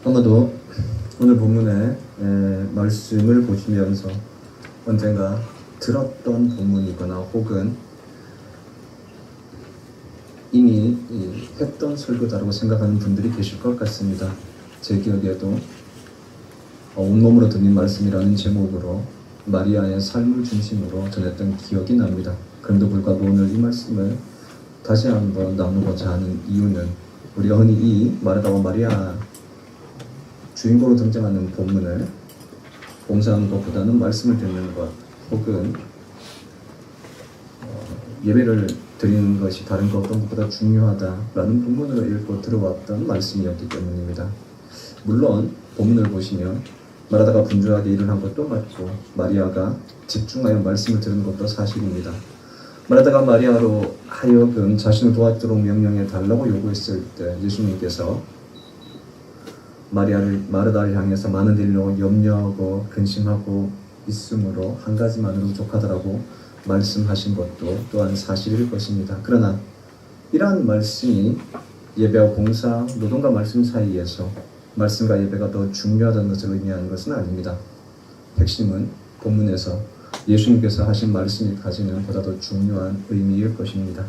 아마도 오늘 본문의 말씀을 보시면서 언젠가 들었던 본문이거나 혹은 이미 했던 설교다라고 생각하는 분들이 계실 것 같습니다. 제 기억에도 온몸으로 듣는 말씀이라는 제목으로 마리아의 삶을 중심으로 전했던 기억이 납니다. 그럼에도 불구하고 오늘 이 말씀을 다시 한번 나누고자 하는 이유는 우리가 흔히 이 마르다와 마리아 주인공으로 등장하는 본문을 봉사하는 것보다는 말씀을 듣는 것 혹은 예배를 드리는 것이 다른 어떤 것보다 중요하다라는 본문으로 읽고 들어왔던 말씀이었기 때문입니다. 물론 본문을 보시면 마르다가 분주하게 일을 한 것도 맞고 마리아가 집중하여 말씀을 들은 것도 사실입니다. 마르다가 마리아로 하여금 자신을 도와주도록 명령해 달라고 요구했을 때 예수님께서 마르다를 향해서 많은 일로 염려하고 근심하고 있으므로 한 가지만으로 부족하다라고 말씀하신 것도 또한 사실일 것입니다. 그러나 이러한 말씀이 예배와 봉사, 노동과 말씀 사이에서 말씀과 예배가 더 중요하다는 것을 의미하는 것은 아닙니다. 핵심은 본문에서 예수님께서 하신 말씀이 가지는 보다 더 중요한 의미일 것입니다.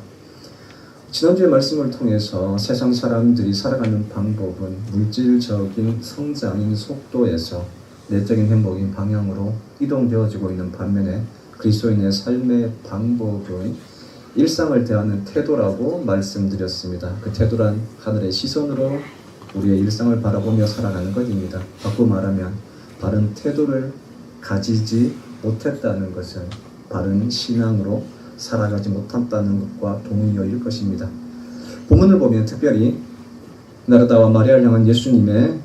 지난주의 말씀을 통해서 세상 사람들이 살아가는 방법은 물질적인 성장인 속도에서 내적인 행복인 방향으로 이동되어지고 있는 반면에 그리스도인의 삶의 방법은 일상을 대하는 태도라고 말씀드렸습니다. 그 태도란 하늘의 시선으로 우리의 일상을 바라보며 살아가는 것입니다. 바꾸어 말하면 바른 태도를 가지지 못했다는 것은 바른 신앙으로 살아가지 못한다는 것과 동의어일 것입니다. 본문을 보면 특별히 마르다와 마리아를 향한 예수님의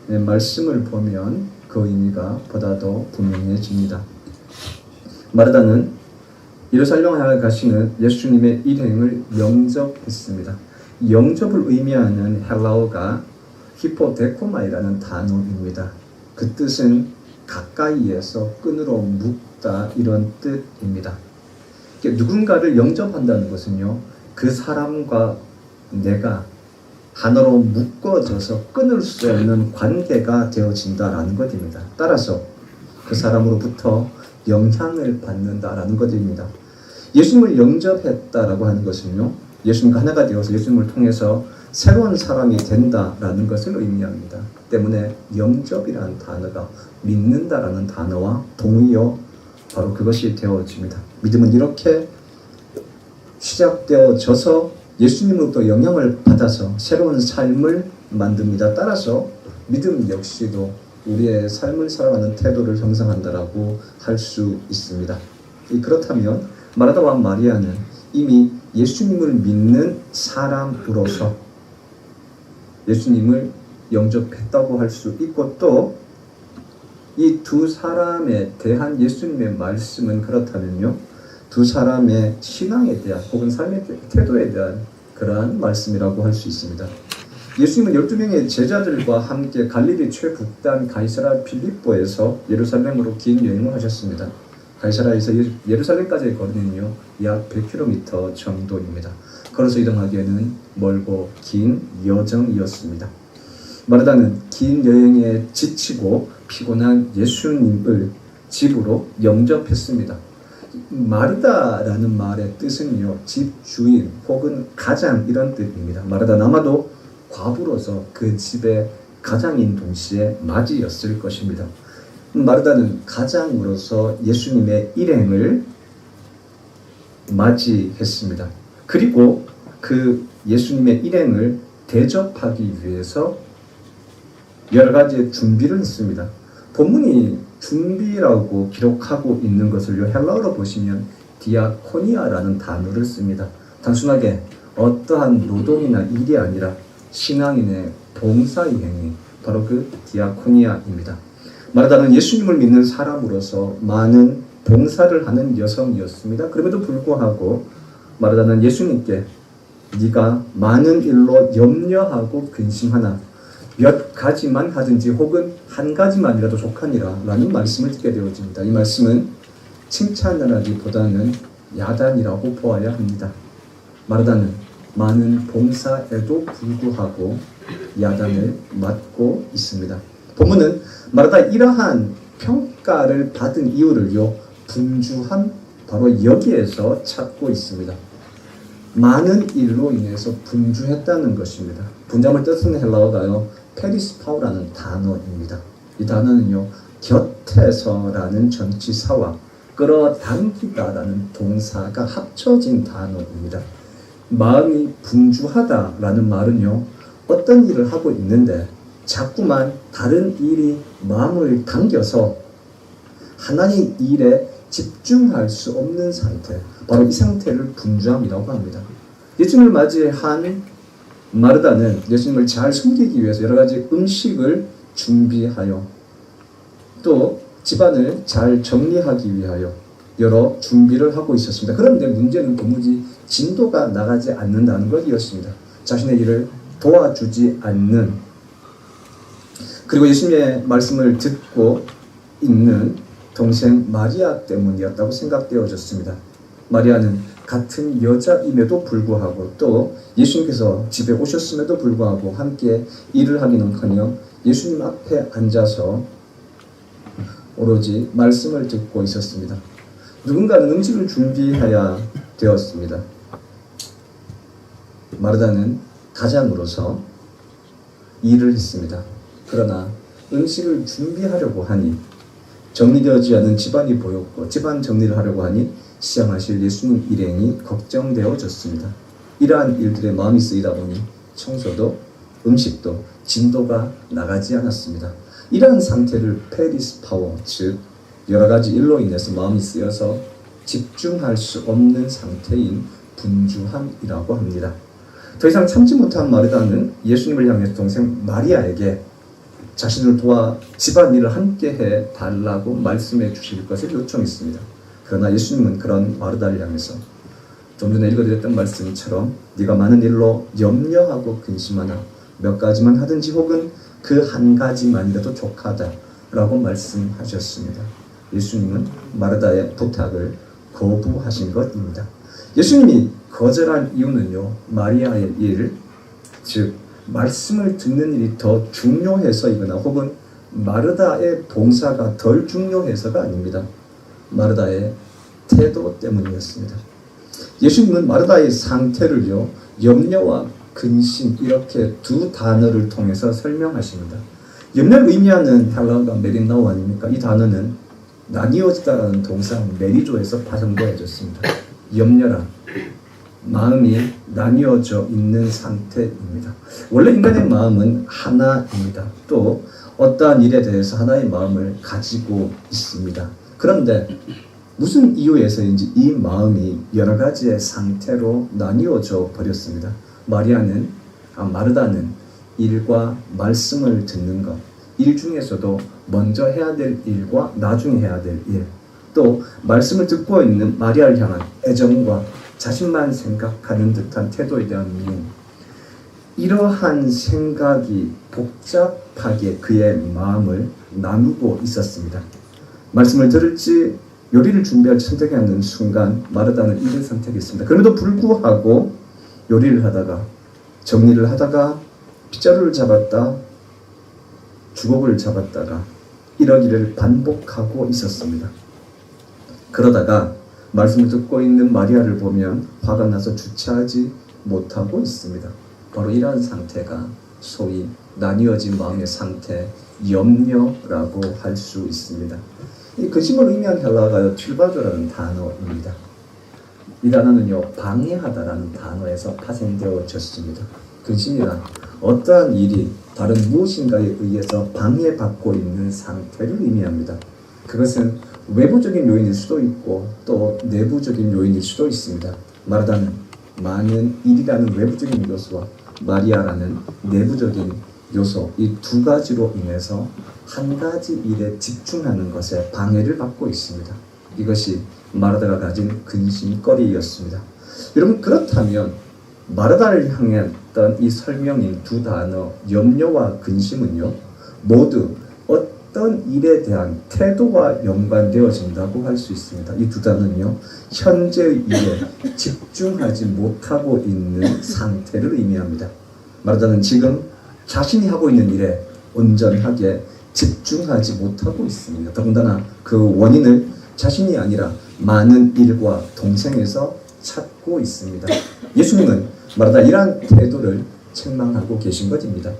말씀을 보면 그 의미가 보다 더 분명해집니다. 마르다는 예루살렘 향해 가시는 예수님의 일행을 영접했습니다. 영접을 의미하는 헬라어가 히포데코마이라는 단어입니다. 그 뜻은 가까이에서 끈으로 묶다 이런 뜻입니다. 누군가를 영접한다는 것은요, 그 사람과 내가 하나로 묶어져서 끊을 수 없는 관계가 되어진다라는 것입니다. 따라서 그 사람으로부터 영향을 받는다라는 것입니다. 예수님을 영접했다라고 하는 것은요, 예수님과 하나가 되어서 예수님을 통해서 새로운 사람이 된다라는 것을 의미합니다. 때문에 영접이라는 단어가 믿는다라는 단어와 동의어 바로 그것이 되어집니다. 믿음은 이렇게 시작되어져서 예수님으로부터 영향을 받아서 새로운 삶을 만듭니다. 따라서 믿음 역시도 우리의 삶을 살아가는 태도를 형성한다라고 할 수 있습니다. 그렇다면 마르다와 마리아는 이미 예수님을 믿는 사람으로서 예수님을 영접했다고 할 수 있고 또 이 두 사람에 대한 예수님의 말씀은 그렇다면요, 두 사람의 신앙에 대한 혹은 삶의 태도에 대한 그러한 말씀이라고 할 수 있습니다. 예수님은 12명의 제자들과 함께 갈릴리 최북단 가이사라 필립보에서 예루살렘으로 긴 여행을 하셨습니다. 가이사라에서 예루살렘까지의 거리는요 약 100km 정도입니다. 걸어서 이동하기에는 멀고 긴 여정이었습니다. 마르다는 긴 여행에 지치고 피곤한 예수님을 집으로 영접했습니다. 마르다라는 말의 뜻은요, 집주인 혹은 가장 이런 뜻입니다. 마르다는 아마도 과부로서 그 집의 가장인 동시에 맞이였을 것입니다. 마르다는 가장으로서 예수님의 일행을 맞이했습니다. 그리고 그 예수님의 일행을 대접하기 위해서 여러 가지의 준비를 했습니다. 본문이 준비라고 기록하고 있는 것을요, 헬라어로 보시면 디아코니아라는 단어를 씁니다. 단순하게 어떠한 노동이나 일이 아니라 신앙인의 봉사의 행위, 바로 그 디아코니아입니다. 마르다는 예수님을 믿는 사람으로서 많은 봉사를 하는 여성이었습니다. 그럼에도 불구하고 마르다는 예수님께 네가 많은 일로 염려하고 근심하나 몇 가지만 하든지 혹은 한 가지만이라도 족하니라 라는 말씀을 듣게 되어집니다. 이 말씀은 칭찬을 하기보다는 야단이라고 보아야 합니다. 마르다는 많은 봉사에도 불구하고 야단을 맞고 있습니다. 본문은 마르다 이러한 평가를 받은 이유를요, 분주함, 바로 여기에서 찾고 있습니다. 많은 일로 인해서 분주했다는 것입니다. 분주함을 뜻하는 헬라어가요, 페리스파우라는 단어입니다. 이 단어는요, 곁에서라는 전치사와 끌어당기다라는 동사가 합쳐진 단어입니다. 마음이 분주하다라는 말은요, 어떤 일을 하고 있는데 자꾸만 다른 일이 마음을 당겨서 하나님 일에 집중할 수 없는 상태, 바로 이 상태를 분주함이라고 합니다. 예수님을 맞이한 마르다는 예수님을 잘 섬기기 위해서 여러 가지 음식을 준비하여 또 집안을 잘 정리하기 위하여 여러 준비를 하고 있었습니다. 그런데 문제는 도무지 진도가 나가지 않는다는 것이었습니다. 자신의 일을 도와주지 않는, 그리고 예수님의 말씀을 듣고 있는 동생 마리아 때문이었다고 생각되어졌습니다. 마리아는 같은 여자임에도 불구하고 또 예수님께서 집에 오셨음에도 불구하고 함께 일을 하기는커녕 예수님 앞에 앉아서 오로지 말씀을 듣고 있었습니다. 누군가는 음식을 준비해야 되었습니다. 마르다는 가장으로서 일을 했습니다. 그러나 음식을 준비하려고 하니 정리되어지지 않은 집안이 보였고, 집안 정리를 하려고 하니 시험하실 예수님 일행이 걱정되어졌습니다. 이러한 일들에 마음이 쓰이다 보니 청소도 음식도 진도가 나가지 않았습니다. 이러한 상태를 페리스파워, 즉 여러 가지 일로 인해서 마음이 쓰여서 집중할 수 없는 상태인 분주함이라고 합니다. 더 이상 참지 못한 마르다는 예수님을 향해 동생 마리아에게 자신을 도와 집안일을 함께 해 달라고 말씀해 주실 것을 요청했습니다. 그러나 예수님은 그런 마르다를 향해서 좀 전에 읽어드렸던 말씀처럼 네가 많은 일로 염려하고 근심하나 몇 가지만 하든지 혹은 그 한 가지만이라도 족하다라고 말씀하셨습니다. 예수님은 마르다의 부탁을 거부하신 것입니다. 예수님이 거절한 이유는요, 마리아의 일, 즉 말씀을 듣는 일이 더 중요해서이거나 혹은 마르다의 봉사가 덜 중요해서가 아닙니다. 마르다의 태도 때문이었습니다. 예수님은 마르다의 상태를요, 염려와 근심, 이렇게 두 단어를 통해서 설명하십니다. 염려를 의미하는 헬라어가 메린나우 아닙니까? 이 단어는 나뉘어지다라는 동사 메리조에서 파생되어졌습니다. 염려란 마음이 나뉘어져 있는 상태입니다. 원래 인간의 마음은 하나입니다. 또 어떠한 일에 대해서 하나의 마음을 가지고 있습니다. 그런데 무슨 이유에서인지 이 마음이 여러 가지의 상태로 나뉘어져 버렸습니다. 마르다는 일과 말씀을 듣는 것, 일 중에서도 먼저 해야 될 일과 나중에 해야 될 일, 또 말씀을 듣고 있는 마리아를 향한 애정과 자신만 생각하는 듯한 태도에 대한 미움, 이러한 생각이 복잡하게 그의 마음을 나누고 있었습니다. 말씀을 들을지 요리를 준비할지 선택해야 하는 순간 마르다는 이를 선택했습니다. 그럼에도 불구하고 요리를 하다가 정리를 하다가 빗자루를 잡았다 주걱을 잡았다가 이러기를 반복하고 있었습니다. 그러다가 말씀을 듣고 있는 마리아를 보면 화가 나서 주체하지 못하고 있습니다. 바로 이러한 상태가 소위 나뉘어진 마음의 상태, 염려라고 할 수 있습니다. 이 근심을 의미한 헬라어가요, 튠바조라는 단어입니다. 이 단어는요, 방해하다라는 단어에서 파생되어졌습니다. 근심이란 어떠한 일이 다른 무엇인가에 의해서 방해받고 있는 상태를 의미합니다. 그것은 외부적인 요인일 수도 있고 또 내부적인 요인일 수도 있습니다. 마르다는 많은 일이라는 외부적인 요소와 마리아라는 내부적인 요소, 이 두 가지로 인해서 한 가지 일에 집중하는 것에 방해를 받고 있습니다. 이것이 마르다가 가진 근심거리였습니다. 여러분, 그렇다면 마르다를 향했던 이 설명인 두 단어 염려와 근심은요, 모두 어떤 일에 대한 태도와 연관되어진다고 할 수 있습니다. 이 두 단어는요, 현재의 일에 집중하지 못하고 있는 상태를 의미합니다. 마르다는 지금 자신이 하고 있는 일에 온전하게 집중하지 못하고 있습니다. 더군다나 그 원인을 자신이 아니라 많은 일과 동생에서 찾고 있습니다. 예수님은 마르다 이러한 태도를 책망하고 계신 것입니다.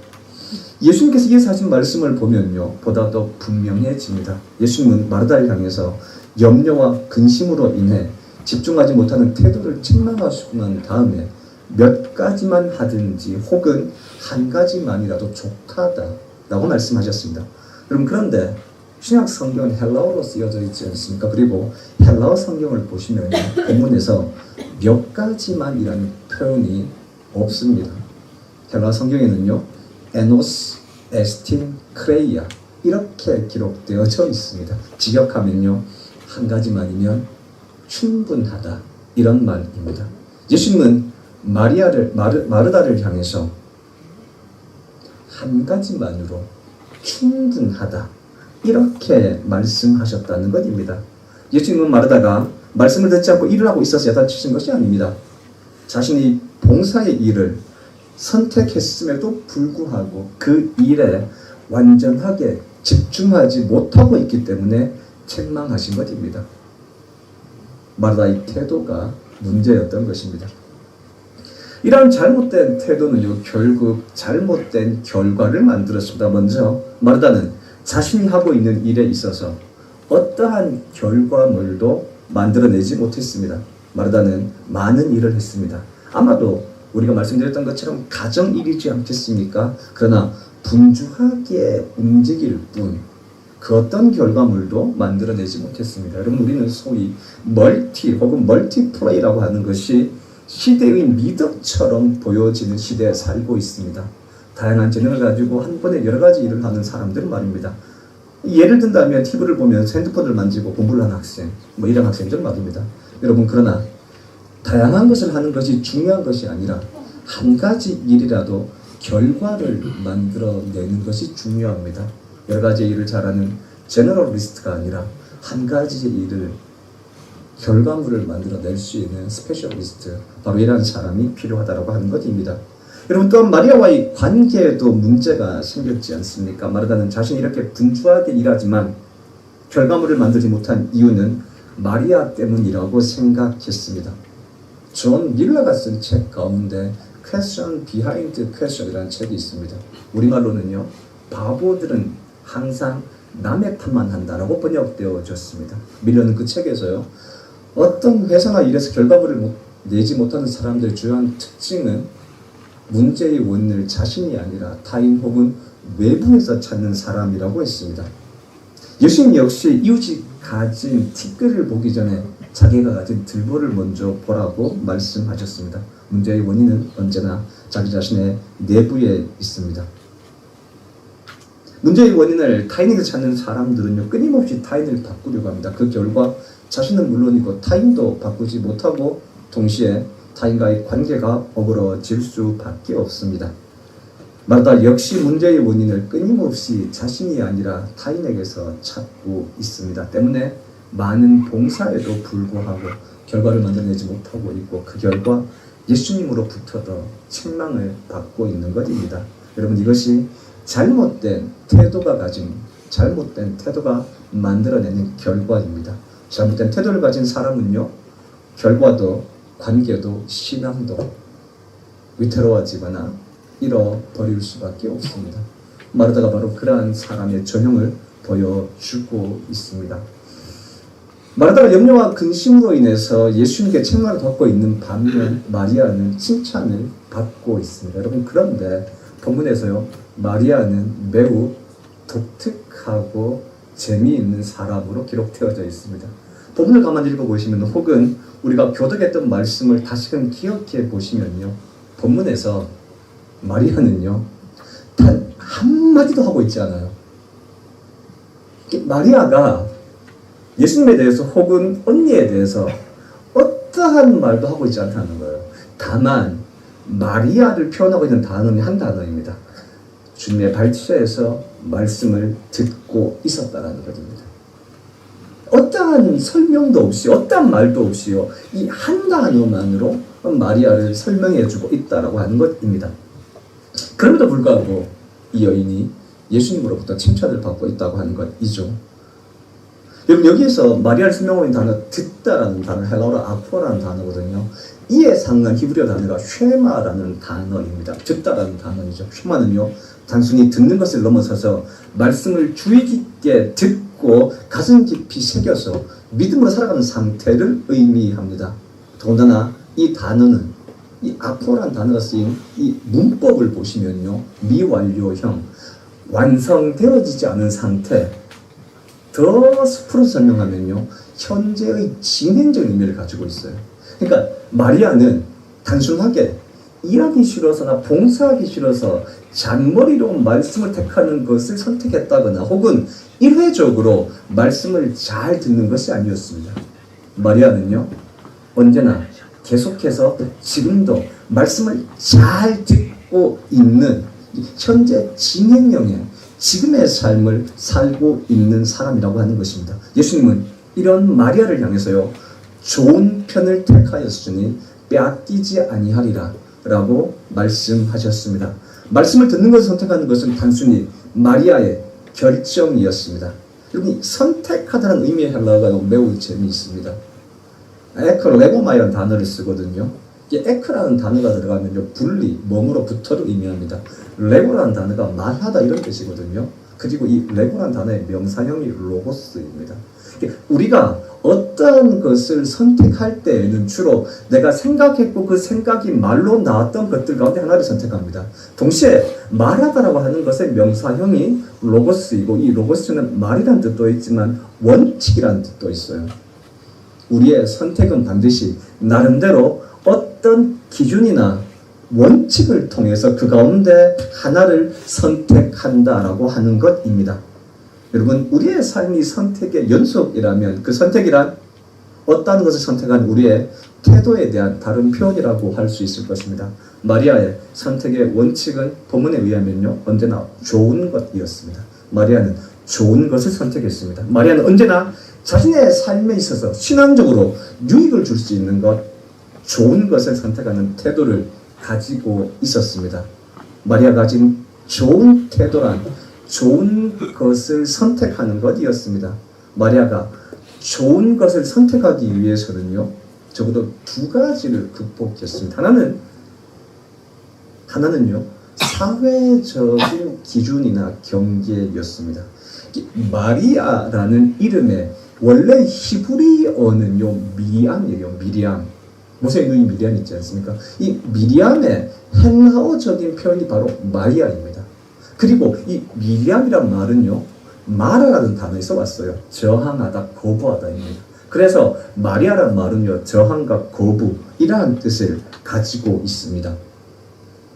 예수님께서 이어서 하신 말씀을 보면요, 보다 더 분명해집니다. 예수님은 마르다를 향해서 염려와 근심으로 인해 집중하지 못하는 태도를 책망하시고 난 다음에 몇 가지만 하든지 혹은 한 가지만이라도 좋다라고 말씀하셨습니다. 여러분, 그런데 신약 성경은 헬라어로 쓰여져 있지 않습니까? 그리고 헬라어 성경을 보시면 본문에서 몇 가지만이라는 표현이 없습니다. 헬라어 성경에는요, 에노스, 에스틴, 크레이아 이렇게 기록되어져 있습니다. 직역하면요, 한 가지만이면 충분하다 이런 말입니다. 예수님은 마르다를 향해서 한 가지만으로 충분하다 이렇게 말씀하셨다는 것입니다. 예수님은 마르다가 말씀을 듣지 않고 일을 하고 있어서 야단치신 것이 아닙니다. 자신이 봉사의 일을 선택했음에도 불구하고 그 일에 완전하게 집중하지 못하고 있기 때문에 책망하신 것입니다. 마르다의 태도가 문제였던 것입니다. 이러한 잘못된 태도는요, 결국 잘못된 결과를 만들었습니다. 먼저 마르다는 자신이 하고 있는 일에 있어서 어떠한 결과물도 만들어내지 못했습니다. 마르다는 많은 일을 했습니다. 아마도 우리가 말씀드렸던 것처럼 가정일이지 않겠습니까? 그러나 분주하게 움직일 뿐 그 어떤 결과물도 만들어내지 못했습니다. 여러분, 우리는 소위 멀티 혹은 멀티플레이라고 하는 것이 시대의 미덕처럼 보여지는 시대에 살고 있습니다. 다양한 재능을 가지고 한 번에 여러 가지 일을 하는 사람들은 말입니다. 예를 든다면 TV를 보면서 핸드폰을 만지고 공부를 하는 학생, 이런 학생들 말입니다. 여러분, 그러나 다양한 것을 하는 것이 중요한 것이 아니라 한 가지 일이라도 결과를 만들어내는 것이 중요합니다. 여러 가지 일을 잘하는 제너럴리스트가 아니라 한 가지 일을 결과물을 만들어낼 수 있는 스페셜리스트, 바로 이러한 사람이 필요하다고 하는 것입니다. 여러분, 또한 마리아와의 관계에도 문제가 생겼지 않습니까? 마르다는 자신이 이렇게 분주하게 일하지만 결과물을 만들지 못한 이유는 마리아 때문이라고 생각했습니다. 존 밀러가 쓴 책 가운데 Question Behind Question이라는 책이 있습니다. 우리말로는요, 바보들은 항상 남의 탓만 한다라고 번역되어졌습니다. 밀러는 그 책에서요, 어떤 회사나 일에서 결과물을 내지 못하는 사람들의 주요한 특징은 문제의 원인을 자신이 아니라 타인 혹은 외부에서 찾는 사람이라고 했습니다. 예수님 역시 이웃이 가진 티끌을 보기 전에 자기가 가진 들보를 먼저 보라고 말씀하셨습니다. 문제의 원인은 언제나 자기 자신의 내부에 있습니다. 문제의 원인을 타인에게 찾는 사람들은요, 끊임없이 타인을 바꾸려고 합니다. 그 결과 자신은 물론이고 타인도 바꾸지 못하고 동시에 타인과의 관계가 어그러질 수밖에 없습니다. 마르다 역시 문제의 원인을 끊임없이 자신이 아니라 타인에게서 찾고 있습니다. 때문에 많은 봉사에도 불구하고 결과를 만들어내지 못하고 있고 그 결과 예수님으로부터도 책망을 받고 있는 것입니다. 여러분, 이것이 잘못된 태도가 만들어내는 결과입니다. 잘못된 태도를 가진 사람은요, 결과도 관계도 신앙도 위태로워지거나 잃어버릴 수밖에 없습니다. 마르다가 바로 그러한 사람의 전형을 보여주고 있습니다. 마르다가 염려와 근심으로 인해서 예수님께 책망을 받고 있는 반면 마리아는 칭찬을 받고 있습니다. 여러분, 그런데 본문에서요, 마리아는 매우 독특하고 재미있는 사람으로 기록되어져 있습니다. 본문을 가만히 읽어보시면 혹은 우리가 교독했던 말씀을 다시금 기억해 보시면요, 본문에서 마리아는요, 단 한마디도 하고 있지 않아요. 마리아가 예수님에 대해서 혹은 언니에 대해서 어떠한 말도 하고 있지 않다는 거예요. 다만 마리아를 표현하고 있는 단어는 한 단어입니다. 주님의 발치에서 말씀을 듣고 있었다라는 것입니다. 어떠한 설명도 없이, 어떠한 말도 없이요, 이 한 단어만으로 마리아를 설명해주고 있다라고 하는 것입니다. 그럼에도 불구하고 이 여인이 예수님으로부터 칭찬을 받고 있다고 하는 것이죠. 여러분, 여기에서 마리아를 설명하는 단어 듣다라는 단어, 헬라어로 아쿠아라는 단어거든요. 이에 상는 히브리어 단어가 쉐마라는 단어입니다. 듣다라는 단어이죠. 쉐마는요, 단순히 듣는 것을 넘어서서 말씀을 주의 깊게 듣고 가슴 깊이 새겨서 믿음으로 살아가는 상태를 의미합니다. 더군다나 이 단어는, 이 아쿠아라는 단어가 쓰인 이 문법을 보시면요, 미완료형, 완성되어지지 않은 상태, 더 스프로 설명하면요, 현재의 진행적인 의미를 가지고 있어요. 그러니까 마리아는 단순하게 일하기 싫어서나 봉사하기 싫어서 잔머리로 말씀을 택하는 것을 선택했다거나 혹은 일회적으로 말씀을 잘 듣는 것이 아니었습니다. 마리아는요, 언제나 계속해서 지금도 말씀을 잘 듣고 있는 현재 진행형의 지금의 삶을 살고 있는 사람이라고 하는 것입니다. 예수님은 이런 마리아를 향해서요, 좋은 편을 택하였으니 빼앗기지 아니하리라 라고 말씀하셨습니다. 말씀을 듣는 것을 선택하는 것은 단순히 마리아의 결정이었습니다. 여러분, 선택하다는 의미의 헬라어가 매우 재미있습니다. 에크레고마이라는 단어를 쓰거든요. 이 에크라는 단어가 들어가면요, 분리, 몸으로부터를 의미합니다. 레고라는 단어가 말하다 이런 뜻이거든요. 그리고 이 레고라는 단어의 명사형이 로고스입니다. 우리가 어떤 것을 선택할 때에는 주로 내가 생각했고 그 생각이 말로 나왔던 것들 가운데 하나를 선택합니다. 동시에 말하다라고 하는 것의 명사형이 로고스이고, 이 로고스는 말이라는 뜻도 있지만 원칙이라는 뜻도 있어요. 우리의 선택은 반드시 나름대로 어떤 기준이나 원칙을 통해서 그 가운데 하나를 선택한다라고 하는 것입니다. 여러분, 우리의 삶이 선택의 연속이라면 그 선택이란 어떤 것을 선택한 우리의 태도에 대한 다른 표현이라고 할 수 있을 것입니다. 마리아의 선택의 원칙은 본문에 의하면요, 언제나 좋은 것이었습니다. 마리아는 좋은 것을 선택했습니다. 마리아는 언제나 자신의 삶에 있어서 신앙적으로 유익을 줄 수 있는 것, 좋은 것을 선택하는 태도를 가지고 있었습니다. 마리아가 가진 좋은 태도란 좋은 것을 선택하는 것이었습니다. 마리아가 좋은 것을 선택하기 위해서는요, 적어도 두 가지를 극복했습니다. 하나는요, 사회적인 기준이나 경계였습니다. 마리아라는 이름의 원래 히브리어는요, 미리암이에요. 미리암. 모세의 누이 미리암 있지 않습니까? 이 미리암의 헬라어적인 표현이 바로 마리아입니다. 그리고 이 미리암이란 말은요, 마라라는 단어에서 왔어요. 저항하다, 거부하다입니다. 그래서 마리아란 말은요, 저항과 거부, 이러한 뜻을 가지고 있습니다.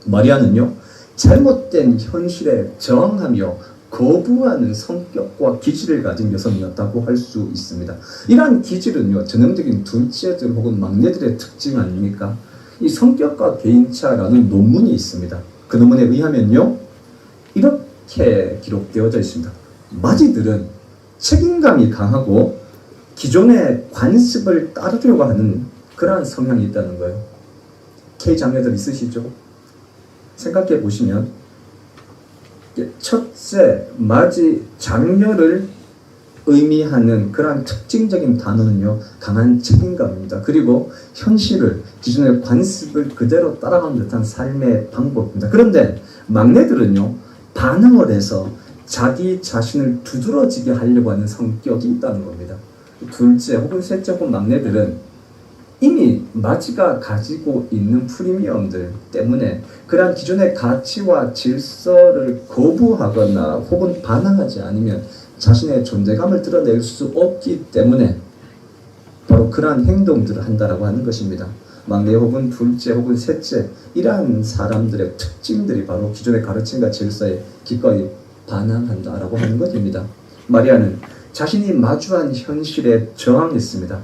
마리아는요, 잘못된 현실에 저항하며 거부하는 성격과 기질을 가진 여성이었다고 할 수 있습니다. 이러한 기질은요, 전형적인 둘째들 혹은 막내들의 특징 아닙니까? 이 성격과 개인차라는 논문이 있습니다. 그 논문에 의하면요, 이렇게 기록되어져 있습니다. 마지들은 책임감이 강하고 기존의 관습을 따르려고 하는 그러한 성향이 있다는 거예요. K 자매들 있으시죠? 생각해 보시면 첫째, 마지, 장녀를 의미하는 그러한 특징적인 단어는요, 강한 책임감입니다. 그리고 현실을, 기존의 관습을 그대로 따라가는 듯한 삶의 방법입니다. 그런데 막내들은요, 반항을 해서 자기 자신을 두드러지게 하려고 하는 성격이 있다는 겁니다. 둘째 혹은 셋째 혹은 막내들은 이미 마지가 가지고 있는 프리미엄들 때문에 그러한 기존의 가치와 질서를 거부하거나 혹은 반항하지 않으면 자신의 존재감을 드러낼 수 없기 때문에 바로 그러한 행동들을 한다라고 하는 것입니다. 막내 혹은 둘째 혹은 셋째, 이러한 사람들의 특징들이 바로 기존의 가르침과 질서에 기꺼이 반항한다라고 하는 것입니다. 마리아는 자신이 마주한 현실에 저항했습니다.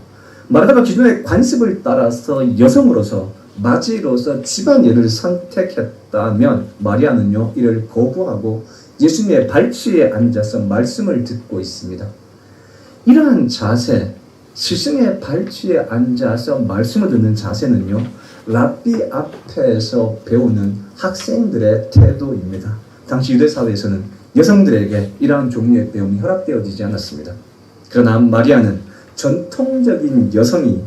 마르다가 기존의 관습을 따라서 여성으로서, 마지로서 집안일을 선택했다면 마리아는요, 이를 거부하고 예수님의 발치에 앉아서 말씀을 듣고 있습니다. 이러한 자세, 스승의 발치에 앉아서 말씀을 듣는 자세는요, 랍비 앞에서 배우는 학생들의 태도입니다. 당시 유대 사회에서는 여성들에게 이러한 종류의 배움이 허락되어지지 않았습니다. 그러나 마리아는 전통적인 여성이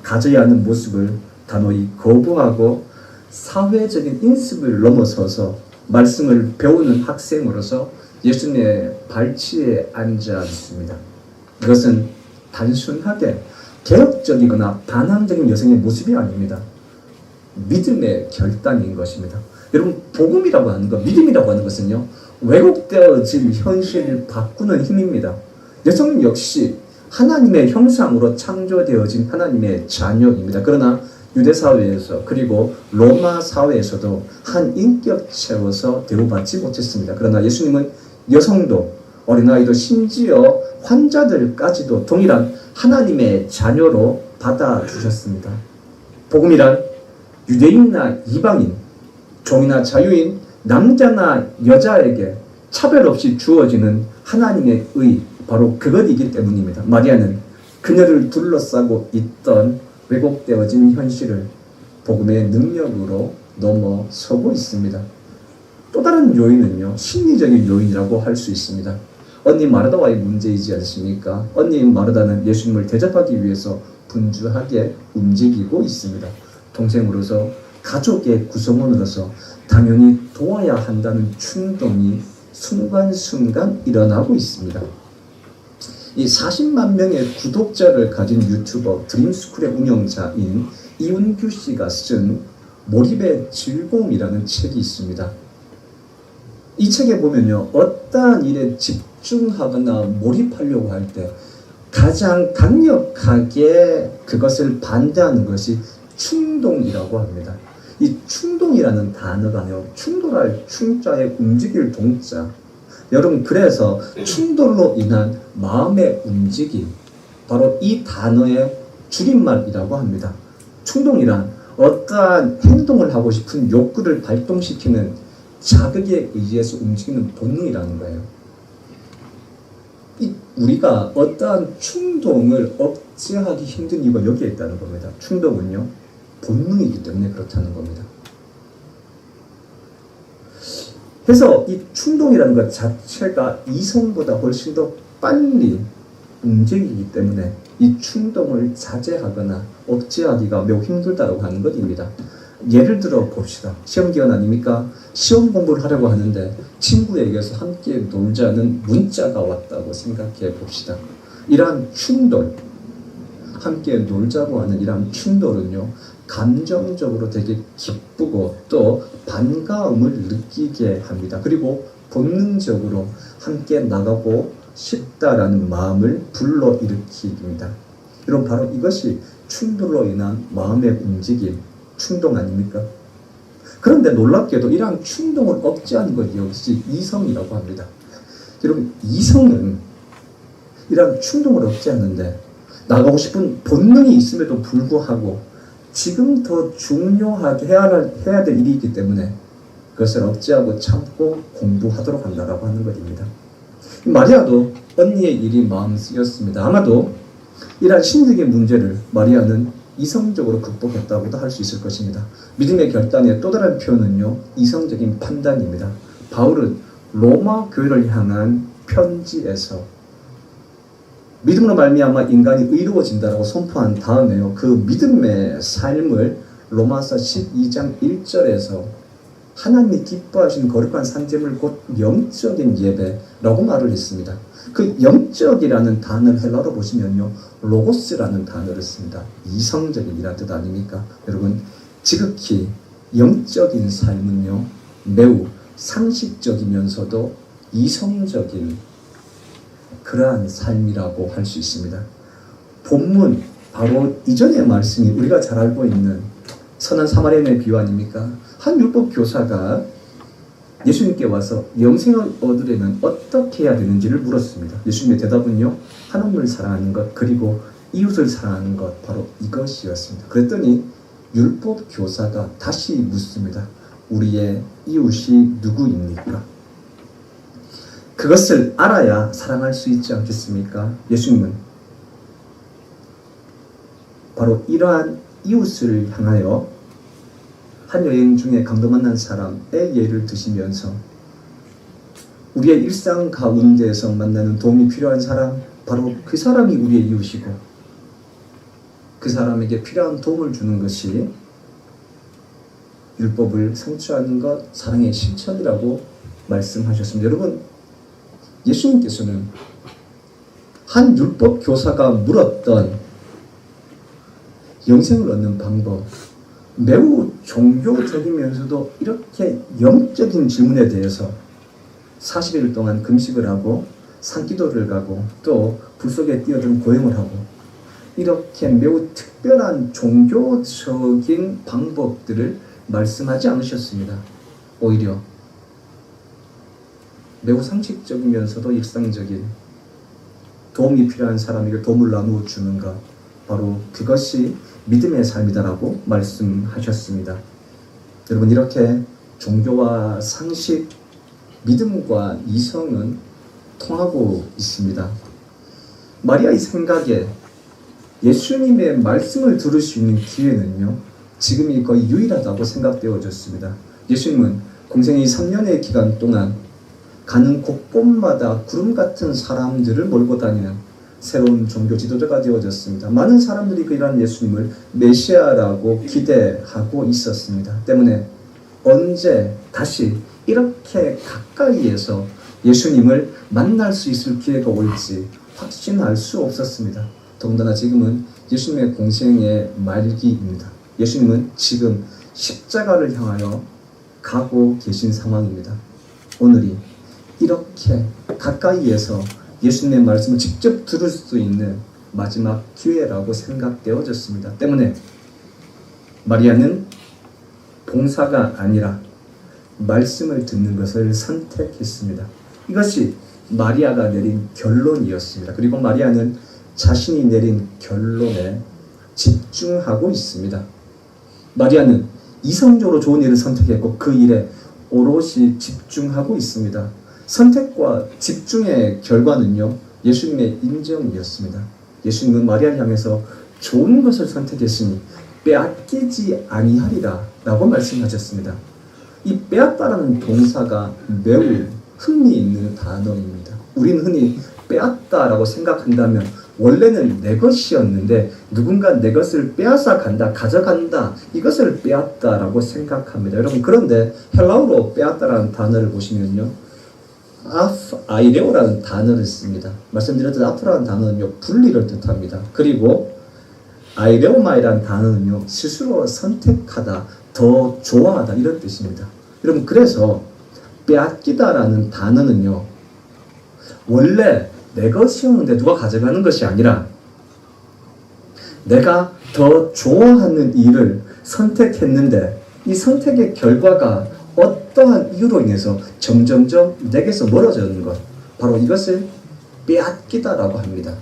가져야 하는 모습을 단호히 거부하고 사회적인 인습을 넘어서서 말씀을 배우는 학생으로서 예수님의 발치에 앉아 있습니다. 이것은 단순하게 개혁적이거나 반항적인 여성의 모습이 아닙니다. 믿음의 결단인 것입니다. 여러분, 복음이라고 하는 것, 믿음이라고 하는 것은요, 왜곡되어진 현실을 바꾸는 힘입니다. 여성 역시 하나님의 형상으로 창조되어진 하나님의 자녀입니다. 그러나 유대 사회에서 그리고 로마 사회에서도 한 인격체로서 대우받지 못했습니다. 그러나 예수님은 여성도 어린아이도 심지어 환자들까지도 동일한 하나님의 자녀로 받아주셨습니다. 복음이란 유대인이나 이방인, 종이나 자유인, 남자나 여자에게 차별 없이 주어지는 하나님의 의, 바로 그것이기 때문입니다. 마리아는 그녀를 둘러싸고 있던 왜곡되어진 현실을 복음의 능력으로 넘어서고 있습니다. 또 다른 요인은요, 심리적인 요인이라고 할 수 있습니다. 언니 마르다와의 문제이지 않습니까? 언니 마르다는 예수님을 대접하기 위해서 분주하게 움직이고 있습니다. 동생으로서, 가족의 구성원으로서 당연히 도와야 한다는 충동이 순간순간 일어나고 있습니다. 이 40만 명의 구독자를 가진 유튜버 드림스쿨의 운영자인 이운규 씨가 쓴 몰입의 즐거움이라는 책이 있습니다. 이 책에 보면요, 어떠한 일에 집중하거나 몰입하려고 할 때 가장 강력하게 그것을 반대하는 것이 충동이라고 합니다. 이 충동이라는 단어가요, 충돌할 충자에 움직일 동자. 여러분, 그래서 충돌로 인한 마음의 움직임, 바로 이 단어의 줄임말이라고 합니다. 충동이란 어떠한 행동을 하고 싶은 욕구를 발동시키는 자극에 의해서 움직이는 본능이라는 거예요. 우리가 어떠한 충동을 억제하기 힘든 이유가 여기에 있다는 겁니다. 충동은요, 본능이기 때문에 그렇다는 겁니다. 그래서 이 충동이라는 것 자체가 이성보다 훨씬 더 빨리 움직이기 때문에 이 충동을 자제하거나 억제하기가 매우 힘들다고 하는 것입니다. 예를 들어 봅시다. 시험기간 아닙니까? 시험 공부를 하려고 하는데 친구에게서 함께 놀자는 문자가 왔다고 생각해 봅시다. 이러한 충돌, 함께 놀자고 하는 이러한 충돌은요, 감정적으로 되게 기쁘고 또 반가움을 느끼게 합니다. 그리고 본능적으로 함께 나가고 싶다라는 마음을 불러일으킵니다. 여러분, 바로 이것이 충돌로 인한 마음의 움직임, 충동 아닙니까? 그런데 놀랍게도 이러한 충동을 억제하는 것 역시 이성이라고 합니다. 여러분, 이성은 이러한 충동을 억제하는데 나가고 싶은 본능이 있음에도 불구하고 지금 더 중요하게 해야 될 일이 있기 때문에 그것을 억제하고 참고 공부하도록 한다라고 하는 것입니다. 마리아도 언니의 일이 마음 쓰였습니다. 아마도 이러한 심리적인 문제를 마리아는 이성적으로 극복했다고도 할 수 있을 것입니다. 믿음의 결단의 또 다른 표현은요, 이성적인 판단입니다. 바울은 로마 교회를 향한 편지에서 믿음으로 말미암아 인간이 의로워진다라고 선포한 다음에요, 그 믿음의 삶을 로마서 12장 1절에서 하나님이 기뻐하신 거룩한 산재물 곧 영적인 예배라고 말을 했습니다. 그 영적이라는 단어를 헬라어로 보시면요, 로고스라는 단어를 씁니다. 이성적인이라는 뜻 아닙니까? 여러분, 지극히 영적인 삶은요, 매우 상식적이면서도 이성적인 그러한 삶이라고 할 수 있습니다. 본문 바로 이전의 말씀이 우리가 잘 알고 있는 선한 사마리아인의 비유 아닙니까? 한 율법 교사가 예수님께 와서 영생을 얻으려면 어떻게 해야 되는지를 물었습니다. 예수님의 대답은요, 하나님을 사랑하는 것 그리고 이웃을 사랑하는 것, 바로 이것이었습니다. 그랬더니 율법 교사가 다시 묻습니다. 우리의 이웃이 누구입니까? 그것을 알아야 사랑할 수 있지 않겠습니까? 예수님은 바로 이러한 이웃을 향하여 한 여행 중에 강도 만난 사람의 예를 드시면서 우리의 일상 가운데에서 만나는 도움이 필요한 사람, 바로 그 사람이 우리의 이웃이고 그 사람에게 필요한 도움을 주는 것이 율법을 성취하는 것, 사랑의 실천이라고 말씀하셨습니다. 여러분, 예수님께서는 한 율법 교사가 물었던 영생을 얻는 방법, 매우 종교적이면서도 이렇게 영적인 질문에 대해서 40일 동안 금식을 하고 산기도를 가고 또 불 속에 뛰어든 고행을 하고 이렇게 매우 특별한 종교적인 방법들을 말씀하지 않으셨습니다. 오히려 매우 상식적이면서도 일상적인 도움이 필요한 사람에게 도움을 나누어 주는 것, 바로 그것이 믿음의 삶이다라고 말씀하셨습니다. 여러분, 이렇게 종교와 상식, 믿음과 이성은 통하고 있습니다. 마리아의 생각에 예수님의 말씀을 들을 수 있는 기회는요, 지금이 거의 유일하다고 생각되어졌습니다. 예수님은 공생의 3년의 기간 동안 가는 곳곳마다 구름 같은 사람들을 몰고 다니는 새로운 종교 지도자가 되어졌습니다. 많은 사람들이 그 일하는 예수님을 메시아라고 기대하고 있었습니다. 때문에 언제 다시 이렇게 가까이에서 예수님을 만날 수 있을 기회가 올지 확신할 수 없었습니다. 더군다나 지금은 예수님의 공생의 말기입니다. 예수님은 지금 십자가를 향하여 가고 계신 상황입니다. 오늘이 이렇게 가까이에서 예수님의 말씀을 직접 들을 수 있는 마지막 기회라고 생각되어졌습니다. 때문에 마리아는 봉사가 아니라 말씀을 듣는 것을 선택했습니다. 이것이 마리아가 내린 결론이었습니다. 그리고 마리아는 자신이 내린 결론에 집중하고 있습니다. 마리아는 이성적으로 좋은 일을 선택했고 그 일에 오롯이 집중하고 있습니다. 선택과 집중의 결과는요, 예수님의 인정이었습니다. 예수님은 마리아를 향해서 좋은 것을 선택했으니 빼앗기지 아니하리라 라고 말씀하셨습니다. 이 빼앗다라는 동사가 매우 흥미있는 단어입니다. 우리는 흔히 빼앗다라고 생각한다면 원래는 내 것이었는데 누군가 내 것을 빼앗아 간다, 가져간다, 이것을 빼앗다라고 생각합니다. 여러분, 그런데 헬라어로 빼앗다라는 단어를 보시면요, 아이레오라는 단어를 씁니다. 말씀드렸던 아프라는 단어는요, 분리를 뜻합니다. 그리고 아이레오마이라는 단어는요, 스스로 선택하다, 더 좋아하다, 이런 뜻입니다. 여러분, 그래서 빼앗기다라는 단어는요, 원래 내 것이었는데 누가 가져가는 것이 아니라 내가 더 좋아하는 일을 선택했는데 이 선택의 결과가 어떠한 이유로 인해서 점점점 내게서 멀어지는 것, 바로 이것을 빼앗기다라고 합니다.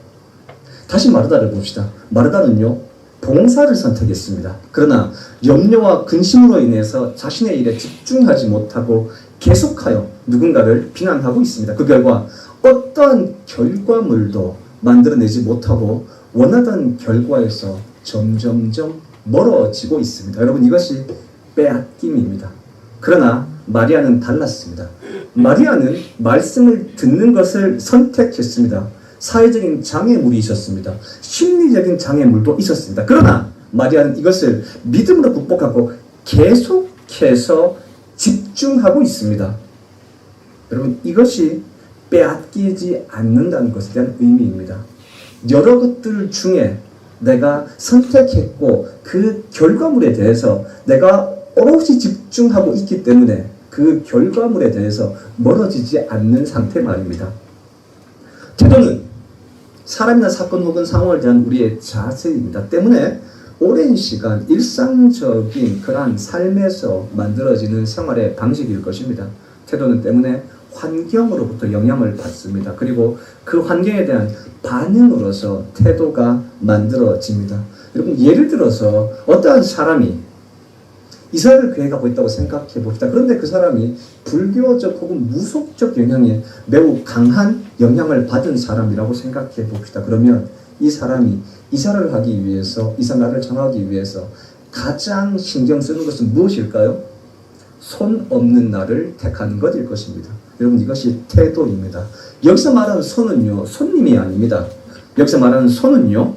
다시 마르다를 봅시다. 마르다는요, 봉사를 선택했습니다. 그러나 염려와 근심으로 인해서 자신의 일에 집중하지 못하고 계속하여 누군가를 비난하고 있습니다. 그 결과 어떠한 결과물도 만들어내지 못하고 원하던 결과에서 점점점 멀어지고 있습니다. 여러분, 이것이 빼앗김입니다. 그러나 마리아는 달랐습니다. 마리아는 말씀을 듣는 것을 선택했습니다. 사회적인 장애물이 있었습니다. 심리적인 장애물도 있었습니다. 그러나 마리아는 이것을 믿음으로 극복하고 계속해서 집중하고 있습니다. 여러분, 이것이 빼앗기지 않는다는 것에 대한 의미입니다. 여러 것들 중에 내가 선택했고 그 결과물에 대해서 내가 오롯이 집중하고 있기 때문에 그 결과물에 대해서 멀어지지 않는 상태 말입니다. 태도는 사람이나 사건 혹은 상황에 대한 우리의 자세입니다. 때문에 오랜 시간 일상적인 그러한 삶에서 만들어지는 생활의 방식일 것입니다. 태도는 때문에 환경으로부터 영향을 받습니다. 그리고 그 환경에 대한 반응으로서 태도가 만들어집니다. 여러분, 예를 들어서 어떠한 사람이 이스라엘 교회 가고 있다고 생각해 봅시다. 그런데 그 사람이 불교적 혹은 무속적 영향에 매우 강한 영향을 받은 사람이라고 생각해 봅시다. 그러면 이 사람이 이사를 하기 위해서, 이사 날을 정하기 위해서 가장 신경 쓰는 것은 무엇일까요? 손 없는 나를 택한 것일 것입니다. 여러분, 이것이 태도입니다. 여기서 말하는 손은요, 손님이 아닙니다. 여기서 말하는 손은요,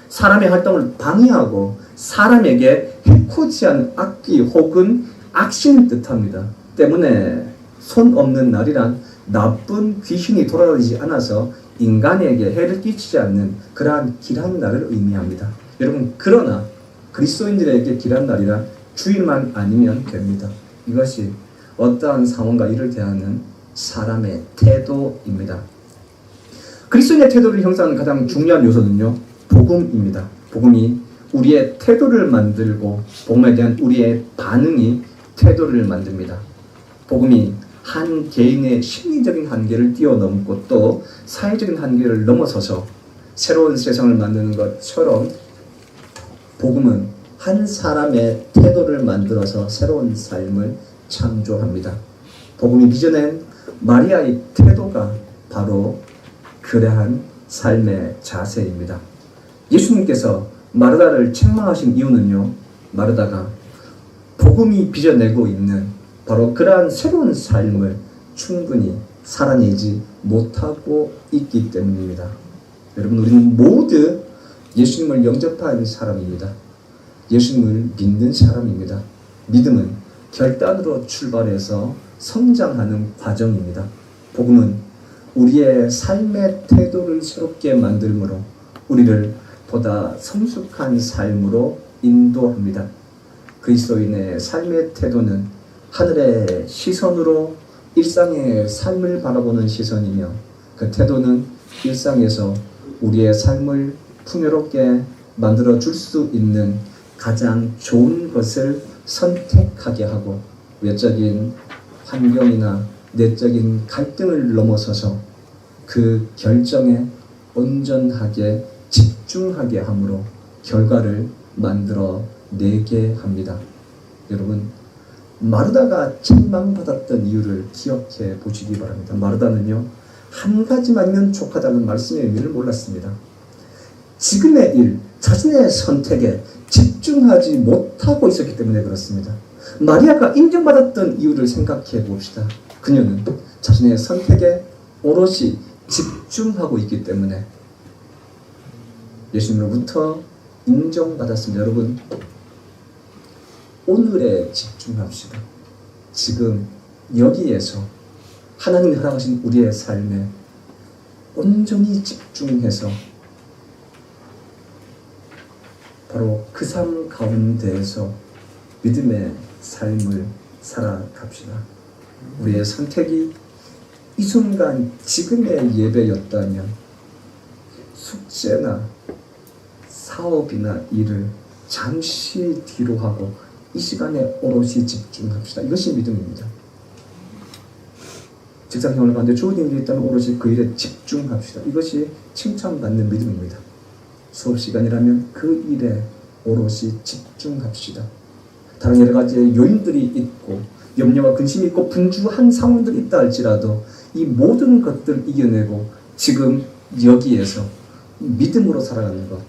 사람의 활동을 방해하고 사람에게 해코지한 악기 혹은 악신을 뜻합니다. 때문에 손 없는 날이란 나쁜 귀신이 돌아다니지 않아서 인간에게 해를 끼치지 않는 그러한 길한 날을 의미합니다. 여러분, 그러나 그리스도인들에게 길한 날이란 주일만 아니면 됩니다. 이것이 어떠한 상황과 이를 대하는 사람의 태도입니다. 그리스도인의 태도를 형성하는 가장 중요한 요소는요, 복음입니다. 복음이 우리의 태도를 만들고 복음에 대한 우리의 반응이 태도를 만듭니다. 복음이 한 개인의 심리적인 한계를 뛰어넘고 또 사회적인 한계를 넘어서서 새로운 세상을 만드는 것처럼 복음은 한 사람의 태도를 만들어서 새로운 삶을 창조합니다. 복음이 빚어낸 마리아의 태도가 바로 그러한 삶의 자세입니다. 예수님께서 마르다를 책망하신 이유는요, 마르다가 복음이 빚어내고 있는 바로 그러한 새로운 삶을 충분히 살아내지 못하고 있기 때문입니다. 여러분, 우리는 모두 예수님을 영접한 사람입니다. 예수님을 믿는 사람입니다. 믿음은 결단으로 출발해서 성장하는 과정입니다. 복음은 우리의 삶의 태도를 새롭게 만들므로 우리를 보다 성숙한 삶으로 인도합니다. 그리스도인의 삶의 태도는 하늘의 시선으로 일상의 삶을 바라보는 시선이며 그 태도는 일상에서 우리의 삶을 풍요롭게 만들어 줄 수 있는 가장 좋은 것을 선택하게 하고 외적인 환경이나 내적인 갈등을 넘어서서 그 결정에 온전하게 집중하게 함으로 결과를 만들어 내게 합니다. 여러분, 마르다가 책망받았던 이유를 기억해 보시기 바랍니다. 마르다는요, 한 가지만이면 족하다는 말씀의 의미를 몰랐습니다. 지금의 일, 자신의 선택에 집중하지 못하고 있었기 때문에 그렇습니다. 마리아가 인정받았던 이유를 생각해 봅시다. 그녀는 자신의 선택에 오롯이 집중하고 있기 때문에 예수님으로부터 인정받았습니다. 여러분, 오늘에 집중합시다. 지금 여기에서 하나님이 허락하신 우리의 삶에 온전히 집중해서 바로 그 삶 가운데에서 믿음의 삶을 살아갑시다. 우리의 선택이 이 순간 지금의 예배였다면 숙제나 사업이나 일을 잠시 뒤로 하고 이 시간에 오롯이 집중합시다. 이것이 믿음입니다. 직장생활 가운데 좋은 일이 있다면 오롯이 그 일에 집중합시다. 이것이 칭찬받는 믿음입니다. 수업 시간이라면 그 일에 오롯이 집중합시다. 다른 여러 가지의 요인들이 있고 염려와 근심이 있고 분주한 상황들이 있다 할지라도 이 모든 것들을 이겨내고 지금 여기에서 믿음으로 살아가는 것,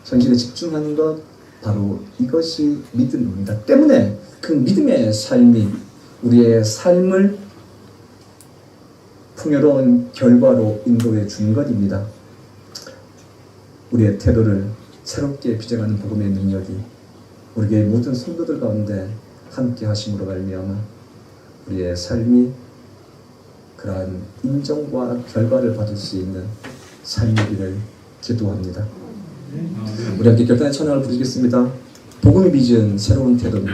현실에 집중하는 것, 바로 이것이 믿음입니다. 때문에 그 믿음의 삶이 우리의 삶을 풍요로운 결과로 인도해 준 것입니다. 우리의 태도를 새롭게 빚어가는 복음의 능력이 우리 교회 모든 성도들 가운데 함께 하심으로 말미암아 우리의 삶이 그러한 인정과 결과를 받을 수 있는 삶이기를 기도합니다. 우리 함께 결단의 찬양을 부르겠습니다. 복음이 빚은 새로운 태도는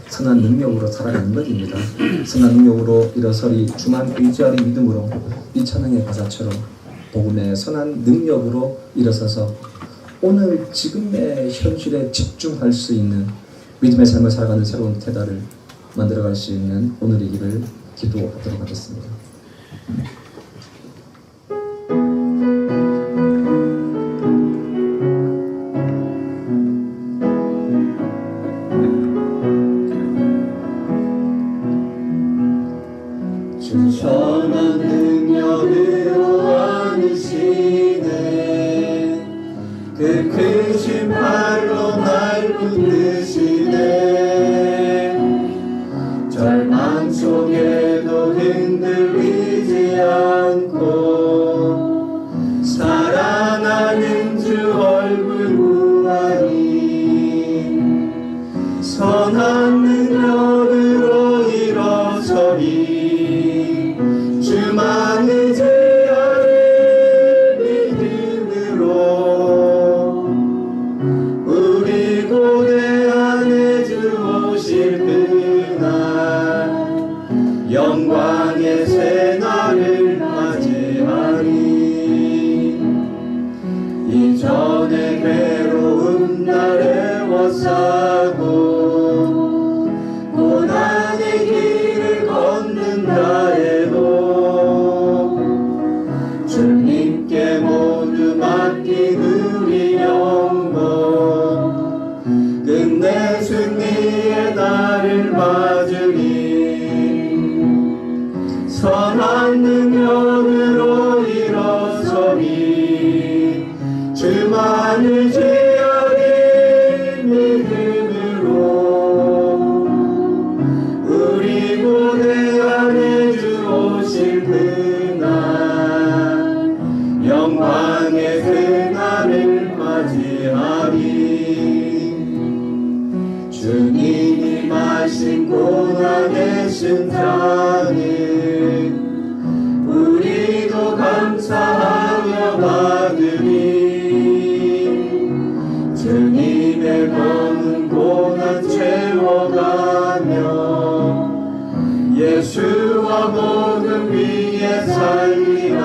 선한 능력으로 살아가는 것입니다. 선한 능력으로 일어서리 주만 의지하리 믿음으로 이 찬양의 가사처럼 복음의 선한 능력으로 일어서서 오늘 지금의 현실에 집중할 수 있는 믿음의 삶을 살아가는 새로운 태도를 만들어갈 수 있는 오늘이기를 기도하도록 하겠습니다. 선한 능력으로 안으시네 그 크신 팔로 날 붙드시네 영광의 새날을 맞이하리. 이전의 괴로운 날 애워싸고 고난의 길을 걷는다 해도 주님께 모두 맡긴 우리 영혼 끝내 승리의 날을 맞으리. 선한 능력으로 일어서리. 주만을 지어리. 믿음으로 우리 고대 안에 주 오실 그날 영광의 그날을 맞이하리. 주님이 마신 고난의 심장을 우리도 감사하며 받으리. 주님의 검은 고난 채워가며 예수와 모든 위에 살리라.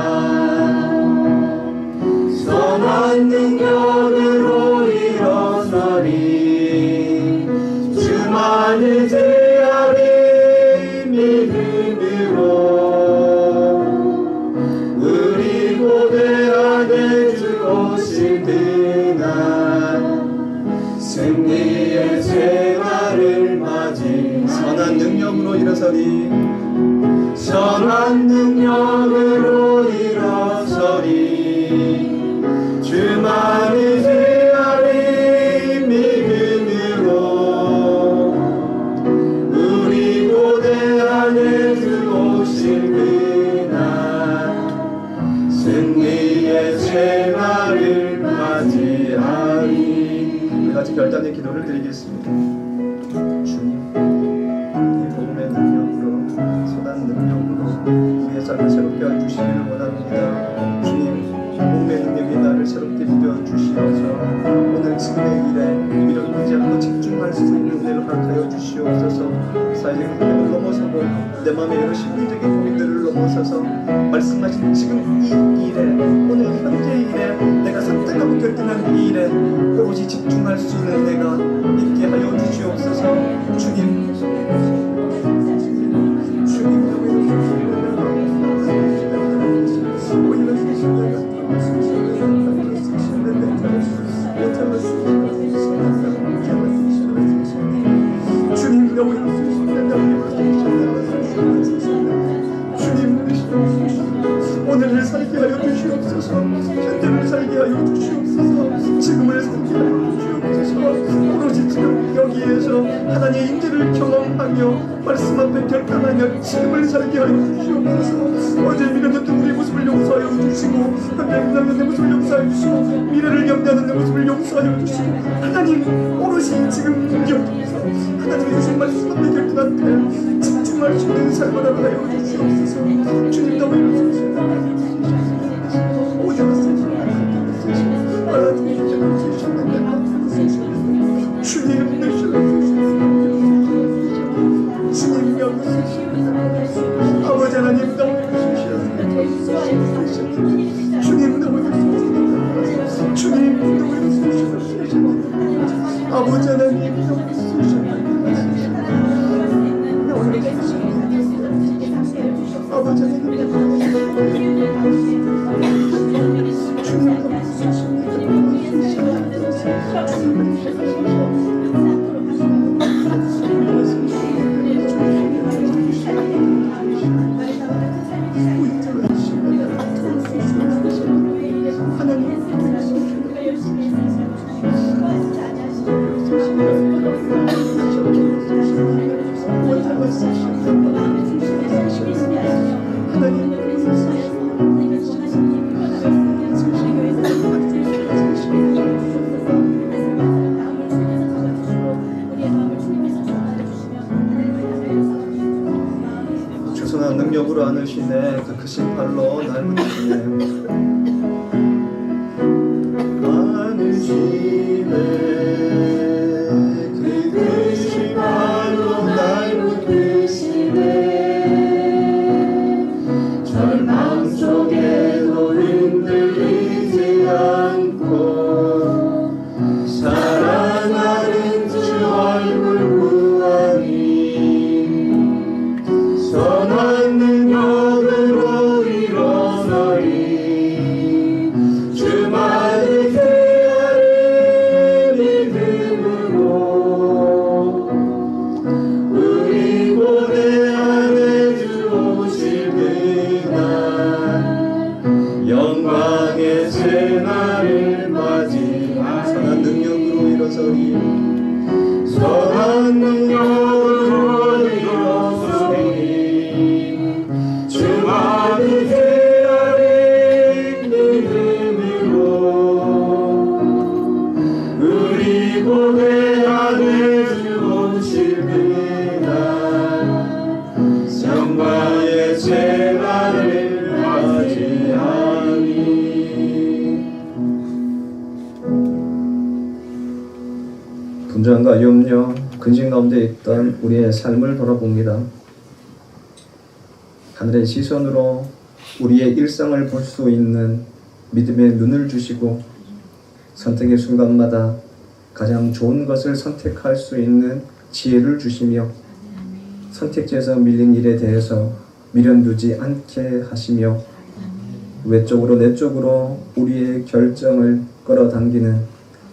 선한 능력으로 일어서리. 주만을 제하리. 믿음으로 우리 고대 안에 주 오실 그날 승리의 새날을 맞이. 선한 능력으로 일어서리. 선한 능력으로 일어서리. 주만을 제하리. 믿음으로 우리 고대 안에 주 오실 그날 승리의 새날을 맞이하리. 우리 같이 결단의 기도를 드리겠습니다. 주님, 이 복음의 능력으로, 선한 능력으로 우리의 삶을 새롭게 해주시기를 원합니다. 주님, 복음의 능력이 나를 새롭게 믿어 주시어서 오늘 지금의 일에 미련 하지 않고 집중할 수 있는 은혜를 허락하여 주시옵소서. 사회적 환경을 넘어서고 내 마음의 여러 심리적인 고민들을 넘어서서 말씀하신 지금 이 일에, 오늘 현재 일에, 내가 선택하고 결정한 이 일에 오롯이 집중할 수 있는 은혜가 있게 하여 주시옵소서. 주님, 오늘을 살게 하여 주시옵소서. 현재를 살게 하여 주시옵소서. 지금을 살게 하여 주시옵소서. 오로지 지금 여기에서 하나님의 인재를 경험하며 말씀 앞에 결단하며 지금을 살게 하여 주시옵소서. 어제 미련했던 우리의 모습을 용서하여 주시고 현재 미련한 내 모습을 용서하여 주시고 미래를 염려하는 내 모습을 용서하여 주시고 하나님 오롯이 지금 여기에서 하나님의 주신 말씀 앞에 결단 앞에 집중할 수 있는 삶을 하여 주시옵소서. 주님 너무 이루소서. 주님 주님 여기 아버지 하나님 너무 주님 너무 주님 너무 아버지 하나님 아버지 주선한 능력으로 안으시네. 그 크신 팔로 날 붙이네. 안으시네. 그 크신 팔로 날 붙이네. 불안과 염려, 근심 가운데 있던 우리의 삶을 돌아봅니다. 하늘의 시선으로 우리의 일상을 볼 수 있는 믿음의 눈을 주시고 선택의 순간마다 가장 좋은 것을 선택할 수 있는 지혜를 주시며 선택지에서 밀린 일에 대해서 미련두지 않게 하시며 외적으로 내적으로 우리의 결정을 끌어당기는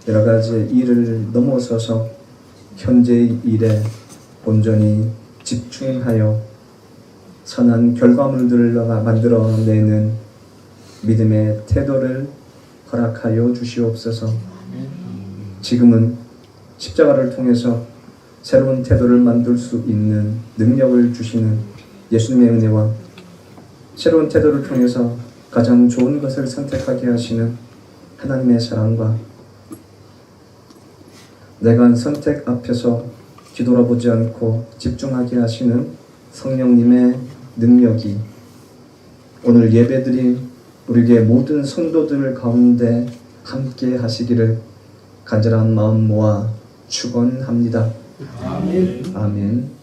여러 가지 일을 넘어서서 현재의 일에 온전히 집중하여 선한 결과물들을 만들어내는 믿음의 태도를 허락하여 주시옵소서. 지금은 십자가를 통해서 새로운 태도를 만들 수 있는 능력을 주시는 예수님의 은혜와 새로운 태도를 통해서 가장 좋은 것을 선택하게 하시는 하나님의 사랑과 내가 선택 앞에서 뒤돌아보지 않고 집중하게 하시는 성령님의 능력이 오늘 예배드린 우리에게 모든 성도들 가운데 함께 하시기를 간절한 마음 모아 축원합니다. 아멘.